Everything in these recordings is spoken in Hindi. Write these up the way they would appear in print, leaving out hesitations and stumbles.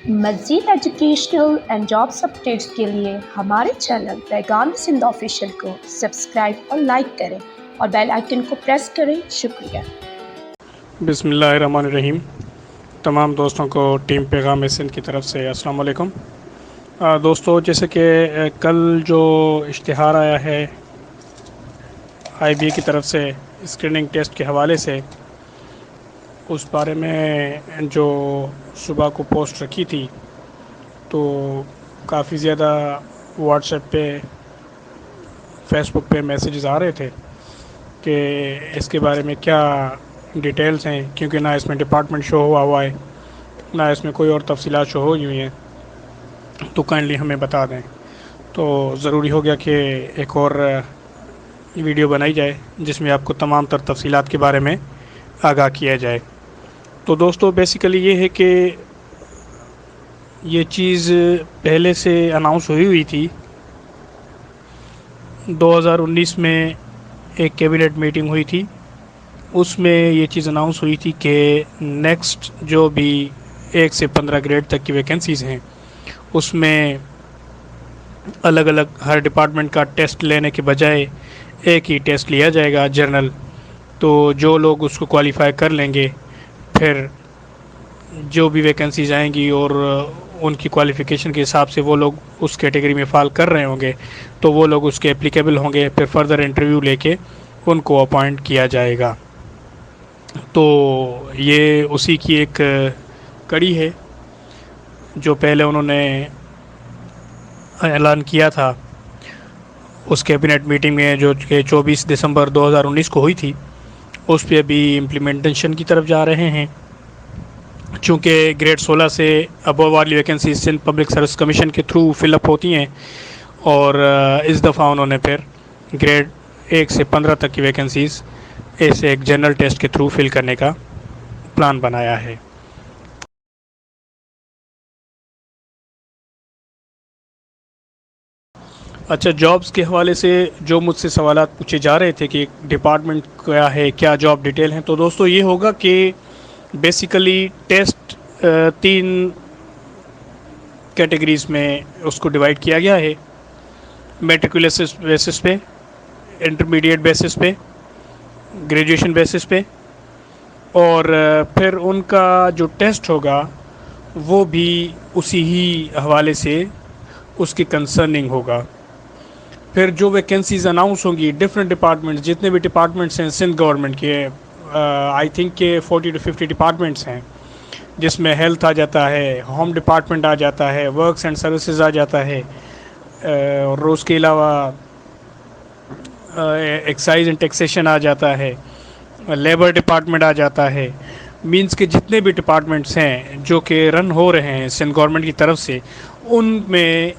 मज़ीद एजुकेशनल एंड जॉब्स अपडेट्स के लिए हमारे चैनल पैगाम सिंध ऑफिशियल को सब्सक्राइब और लाइक करें और बेल आइकन को प्रेस करें। शुक्रिया। बिस्मिल्लाहिर्रहमानिर्रहीम। तमाम दोस्तों को टीम पैगाम सिंध की तरफ से अस्सलाम वालेकुम। दोस्तों, जैसे कि कल जो इश्तिहार आया है IBA की तरफ से स्क्रीनिंग टेस्ट के हवाले से, उस बारे में जो सुबह को पोस्ट रखी थी तो काफ़ी ज़्यादा व्हाट्सएप पे, फेसबुक पे मैसेजेस आ रहे थे कि इसके बारे में क्या डिटेल्स हैं, क्योंकि ना इसमें डिपार्टमेंट शो हुआ है, ना इसमें कोई और तफसीलात शो हुई हुई हैं। तो काइंडली हमें बता दें। तो ज़रूरी हो गया कि एक और वीडियो बनाई जाए जिसमें आपको तमाम तर तफसीलात के बारे में आगाह किया जाए। तो दोस्तों, बेसिकली ये है कि ये चीज़ पहले से अनाउंस हुई थी। 2019 में एक कैबिनेट मीटिंग हुई थी, उसमें ये चीज़ अनाउंस हुई थी कि नेक्स्ट जो भी 1 से 15 ग्रेड तक की वैकेंसीज़ हैं उसमें अलग अलग हर डिपार्टमेंट का टेस्ट लेने के बजाय एक ही टेस्ट लिया जाएगा, जर्नल। तो जो लोग उसको क्वालिफाई कर लेंगे, फिर जो भी वैकेंसीज आएंगी और उनकी क्वालिफ़िकेशन के हिसाब से वो लोग उस कैटेगरी में फ़ाल कर रहे होंगे तो वो लोग उसके एप्लीकेबल होंगे। फिर फर्दर इंटरव्यू लेके उनको अपॉइंट किया जाएगा। तो ये उसी की एक कड़ी है जो पहले उन्होंने ऐलान किया था उस कैबिनेट मीटिंग में, जो कि 24 दिसंबर 2019 को हुई थी। उस पर अभी इम्प्लीमेंटेशन की तरफ जा रहे हैं, चूँकि ग्रेड 16 से अबव वाली vacancy Sindh public service commission के थ्रू फिलअप होती हैं, और इस दफ़ा उन्होंने फिर ग्रेड 1 से 15 तक की वैकेंसीज़ इस एक जनरल टेस्ट के थ्रू फिल करने का प्लान बनाया है। अच्छा, जॉब्स के हवाले से जो मुझसे सवालात पूछे जा रहे थे कि डिपार्टमेंट क्या है, क्या जॉब डिटेल है, तो दोस्तों ये होगा कि बेसिकली टेस्ट 3 कैटेगरीज़ में उसको डिवाइड किया गया है। मेट्रिकुलस बेसिस पे, इंटरमीडिएट बेसिस पे, ग्रेजुएशन बेसिस पे, और फिर उनका जो टेस्ट होगा वो भी उसी ही हवाले से उसकी कंसर्निंग होगा। फिर जो वैकेंसीज़ अनाउंस होंगी डिफरेंट डिपार्टमेंट्स, जितने भी डिपार्टमेंट्स हैं सिंध गवर्नमेंट के, आई थिंक के 40 to 50 डिपार्टमेंट्स हैं, जिसमें हेल्थ आ जाता है, होम डिपार्टमेंट आ जाता है, वर्क्स एंड सर्विसेज आ जाता है, और उसके अलावा एक्साइज एंड टैक्सेशन आ जाता है, लेबर डिपार्टमेंट आ जाता है। मींस के जितने भी डिपार्टमेंट्स हैं जो कि रन हो रहे हैं सिंध गवर्नमेंट की तरफ से, उनमें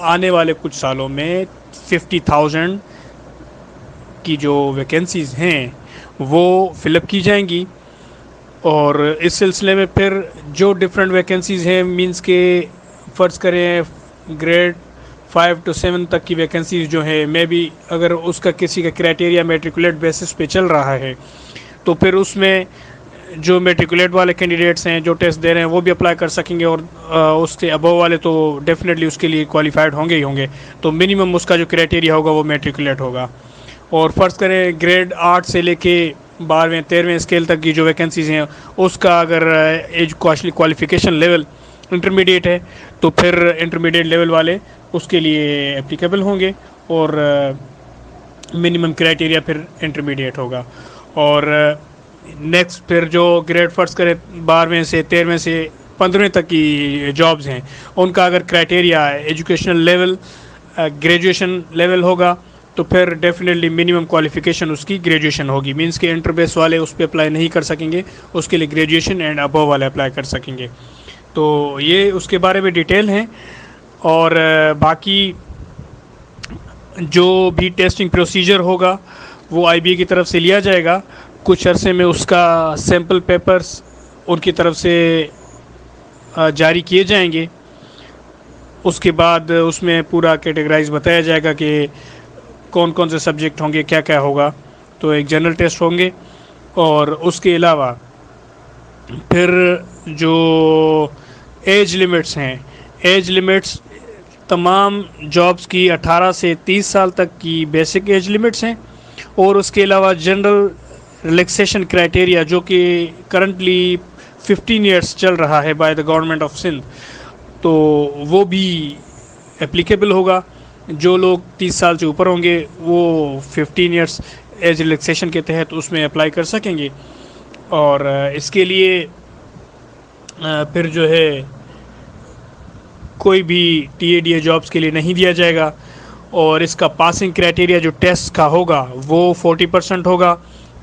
आने वाले कुछ सालों में 50,000 की जो वैकेंसीज़ हैं वो फिलअप की जाएंगी। और इस सिलसिले में फिर जो डिफरेंट वैकेंसीज़ हैं, मींस के फ़र्ज़ करें ग्रेड 5 to 7 तक की वैकेंसीज़ जो है, मे भी अगर उसका किसी का क्राइटेरिया मेट्रिकुलेट बेसिस पे चल रहा है तो फिर उसमें जो मेट्रिकुलेट वाले कैंडिडेट्स हैं जो टेस्ट दे रहे हैं वो भी अप्लाई कर सकेंगे, और उससे अबव वाले तो डेफिनेटली उसके लिए क्वालिफाइड होंगे ही होंगे। तो मिनिमम उसका जो क्राइटेरिया होगा वो मेट्रिकुलेट होगा। और फ़र्ज़ करें ग्रेड 8 से लेके 12वें 13वें स्केल तक की जो वैकेंसीज़ हैं उसका अगर एज क्वालिफ़िकेशन लेवल इंटरमीडिएट है तो फिर इंटरमीडिएट लेवल वाले उसके लिए एप्लीकेबल होंगे, और मिनिमम क्राइटेरिया फिर इंटरमीडिएट होगा। और नेक्स्ट फिर जो ग्रेड फ़र्ज़ करें 12वें से 13वें से 15वें तक की जॉब्स हैं, उनका अगर criteria educational level graduation level होगा तो फिर डेफिनेटली मिनिमम क्वालिफ़िकेशन उसकी ग्रेजुएशन होगी। मींस के इंटर बेस वाले उस पर अप्लाई नहीं कर सकेंगे, उसके लिए ग्रेजुएशन एंड अबव वाले अप्लाई कर सकेंगे। तो ये उसके बारे में डिटेल हैं। और बाकी जो भी टेस्टिंग प्रोसीजर होगा वो IBA की तरफ से लिया जाएगा। कुछ अरसे में उसका सैम्पल पेपर्स उनकी तरफ से जारी किए जाएंगे। उसके बाद उसमें पूरा कैटेगराइज बताया जाएगा कि कौन कौन से सब्जेक्ट होंगे, क्या क्या होगा। तो एक जनरल टेस्ट होंगे, और उसके अलावा फिर जो एज लिमिट्स हैं, एज लिमिट्स तमाम जॉब्स की 18 से 30 साल तक की बेसिक एज लिमिट्स हैं, और उसके अलावा जनरल रिलैक्सेशन क्राइटेरिया जो कि करंटली 15 ईयर्स चल रहा है by the government of Sindh, तो वो भी एप्लीकेबल होगा। जो लोग 30 साल से ऊपर होंगे वो 15 ईयर्स एज रिलैक्सेशन के तहत उसमें अप्लाई कर सकेंगे। और इसके लिए फिर जो है कोई भी टीएडीए जॉब्स के लिए नहीं दिया जाएगा, और इसका पासिंग क्राइटेरिया जो टेस्ट का होगा वो 40% होगा।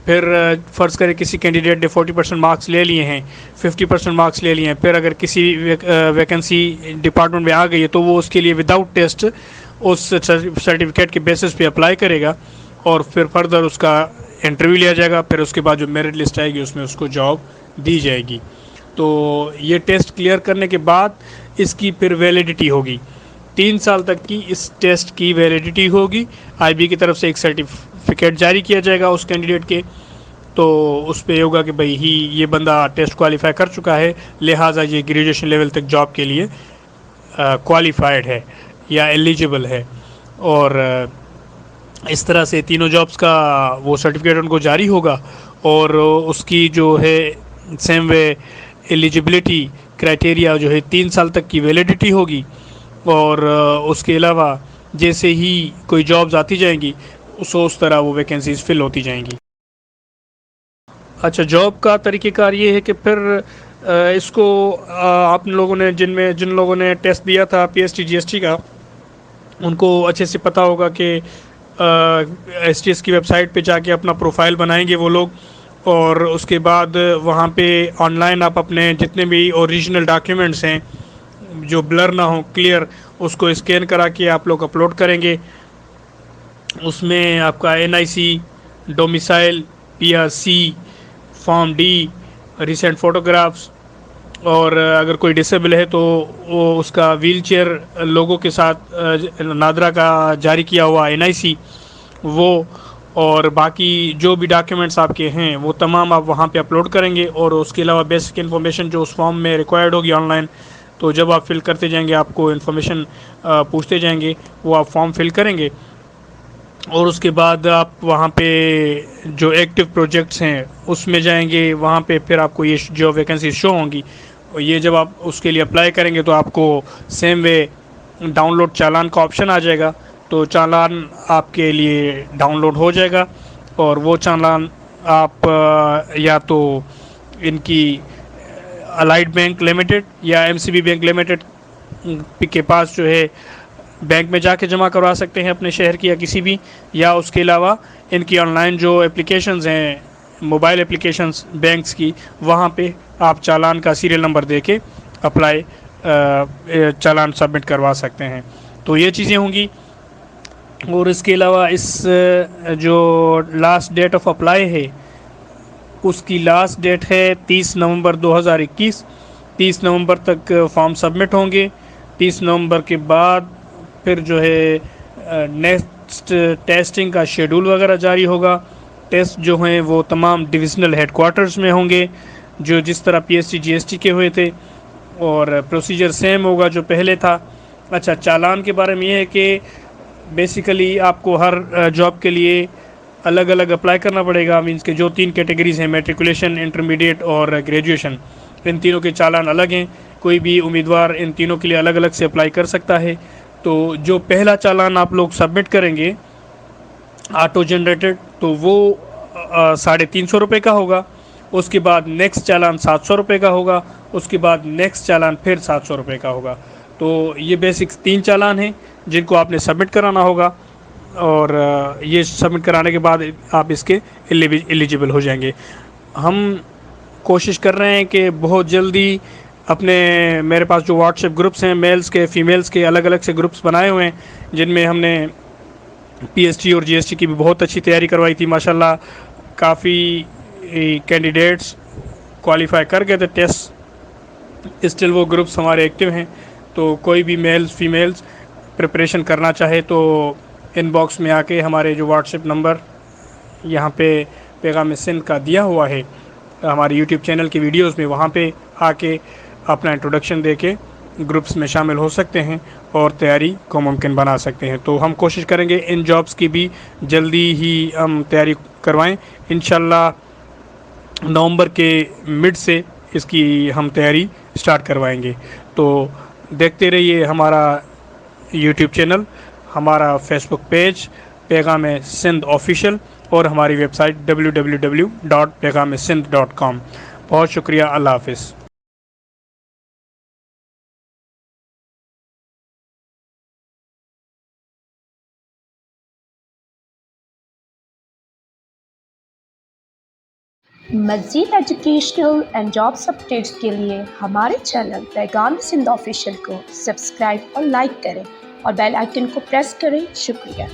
फिर फ़र्ज़ करें किसी कैंडिडेट ने 40% मार्क्स ले लिए हैं, 50% मार्क्स ले लिए हैं, फिर अगर किसी वैकेंसी डिपार्टमेंट में आ गई है तो वो उसके लिए विदाउट टेस्ट उस सर्टिफिकेट के बेसिस पे अप्लाई करेगा, और फिर फर्दर उसका इंटरव्यू लिया जाएगा। फिर उसके बाद जो मेरिट लिस्ट आएगी उसमें उसको जॉब दी जाएगी। तो ये टेस्ट क्लियर करने के बाद इसकी फिर वैलिडिटी होगी, 3 साल तक की इस टेस्ट की वैलिडिटी होगी। आईबी की तरफ से एक सर्टिफिकेट जारी किया जाएगा उस कैंडिडेट के, तो उस पर होगा कि भाई ही ये बंदा टेस्ट क्वालिफाई कर चुका है, लिहाजा ये ग्रेजुएशन लेवल तक जॉब के लिए क्वालिफाइड है या एलिजिबल है। और इस तरह से तीनों जॉब्स का वो सर्टिफिकेट उनको जारी होगा, और उसकी जो है सेम वे एलिजिबिलिटी क्राइटेरिया जो है 3 साल तक की वैलिडिटी होगी। और उसके अलावा जैसे ही कोई जॉब्स आती जाएंगी उस तरह वो वैकेंसीज फिल होती जाएंगी। अच्छा, जॉब का तरीक़ेकार ये है कि फिर इसको आप लोगों ने जिन लोगों ने टेस्ट दिया था पीएसटी जीएसटी का, उनको अच्छे से पता होगा कि एसटीएस की वेबसाइट पे जाके अपना प्रोफाइल बनाएंगे वो लोग, और उसके बाद वहाँ पे ऑनलाइन आप अपने जितने भी ओरिजिनल डॉक्यूमेंट्स हैं जो ब्लर ना हो, क्लियर, उसको स्कैन करा के आप लोग अपलोड करेंगे। उसमें आपका NIC, domicile, PRC, form D, recent photographs, और अगर कोई डिसेबल है तो वो उसका व्हीलचेयर लोगों के साथ नादरा का जारी किया हुआ एनआईसी वो, और बाकी जो भी डॉक्यूमेंट्स आपके हैं वो तमाम आप वहाँ पे अपलोड करेंगे। और उसके अलावा बेसिक इन्फॉर्मेशन जो उस फॉर्म में रिक्वायर्ड होगी ऑनलाइन, तो जब आप फिल करते जाएंगे आपको इन्फॉर्मेशन पूछते जाएंगे, वो आप फॉर्म फिल करेंगे। और उसके बाद आप वहाँ पे जो एक्टिव प्रोजेक्ट्स हैं उसमें जाएंगे, वहाँ पे फिर आपको ये जो वैकेंसी शो होंगी, और ये जब आप उसके लिए अप्लाई करेंगे तो आपको सेम वे डाउनलोड चालान का ऑप्शन आ जाएगा, तो चालान आपके लिए डाउनलोड हो जाएगा। और वो चालान आप या तो इनकी अलाइड बैंक लिमिटेड या एमसीबी बैंक लिमिटेड के पास जो है बैंक में जाके जमा करवा सकते हैं अपने शहर की या किसी भी, या उसके अलावा इनकी ऑनलाइन जो एप्लीकेशंस हैं, मोबाइल एप्लीकेशंस बैंक्स की, वहाँ पे आप चालान का सीरियल नंबर देके अप्लाई चालान सबमिट करवा सकते हैं। तो ये चीज़ें होंगी। और इसके अलावा इस जो लास्ट डेट ऑफ अप्लाई है उसकी लास्ट डेट है 30 नवंबर 2021। 30 नवंबर तक फॉर्म सबमिट होंगे। 30 नवंबर के बाद फिर जो है नेक्स्ट टेस्टिंग का शेड्यूल वगैरह जारी होगा। टेस्ट जो हैं वो तमाम डिविजनल हेडक्वार्टर्स में होंगे, जो जिस तरह पीएसटी जीएसटी के हुए थे, और प्रोसीजर सेम होगा जो पहले था। अच्छा, चालान के बारे में ये है कि बेसिकली आपको हर जॉब के लिए अलग अलग अप्लाई करना पड़ेगा। मींस के जो 3 कैटेगरीज़ हैं, मैट्रिकुलेशन, इंटरमीडिएट और ग्रेजुएशन, इन तीनों के चालान अलग हैं। कोई भी उम्मीदवार इन तीनों के लिए अलग अलग से अप्लाई कर सकता है। तो जो पहला चालान आप लोग सबमिट करेंगे ऑटो जनरेटेड, तो वो 350 रुपये का होगा। उसके बाद नेक्स्ट चालान 700 रुपये का होगा। उसके बाद नेक्स्ट चालान फिर 700 रुपये का होगा। तो ये बेसिक 3 चालान हैं जिनको आपने सबमिट कराना होगा, और ये सबमिट कराने के बाद आप इसके एलिजिबल हो जाएंगे। हम कोशिश कर रहे हैं कि बहुत जल्दी अपने, मेरे पास जो व्हाट्सएप ग्रुप्स हैं, मेल्स के फीमेल्स के अलग अलग से ग्रुप्स बनाए हुए हैं, जिनमें हमने पीएसटी और जीएसटी की भी बहुत अच्छी तैयारी करवाई थी। माशाल्लाह काफ़ी कैंडिडेट्स क्वालिफाई कर गए थे टेस्ट। स्टिल वो ग्रुप्स हमारे एक्टिव हैं, तो कोई भी मेल्स फीमेल्स प्रिपरेशन करना चाहे तो इनबॉक्स में आके हमारे जो व्हाट्सएप नंबर यहाँ पे पैगाम सिंध का दिया हुआ है हमारे यूट्यूब चैनल की वीडियोस में, वहाँ पे आके अपना इंट्रोडक्शन दे के ग्रुप्स में शामिल हो सकते हैं और तैयारी को मुमकिन बना सकते हैं। तो हम कोशिश करेंगे इन जॉब्स की भी जल्दी ही हम तैयारी करवाएं। इंशाल्लाह नवंबर के मिड से इसकी हम तैयारी स्टार्ट करवाएंगे। तो देखते रहिए हमारा यूट्यूब चैनल, हमारा फेसबुक पेज पैगाम सिंध ऑफिशियल और हमारी वेबसाइट www.paigameSindh.com। बहुत शुक्रिया, अल्लाह हाफिज़। मज़ीद एजुकेशनल एंड जॉब्स अपडेट्स के लिए हमारे चैनल पैगाम सिंध ऑफिशियल को सब्सक्राइब और लाइक करें और बेल आइकन को प्रेस करें। शुक्रिया।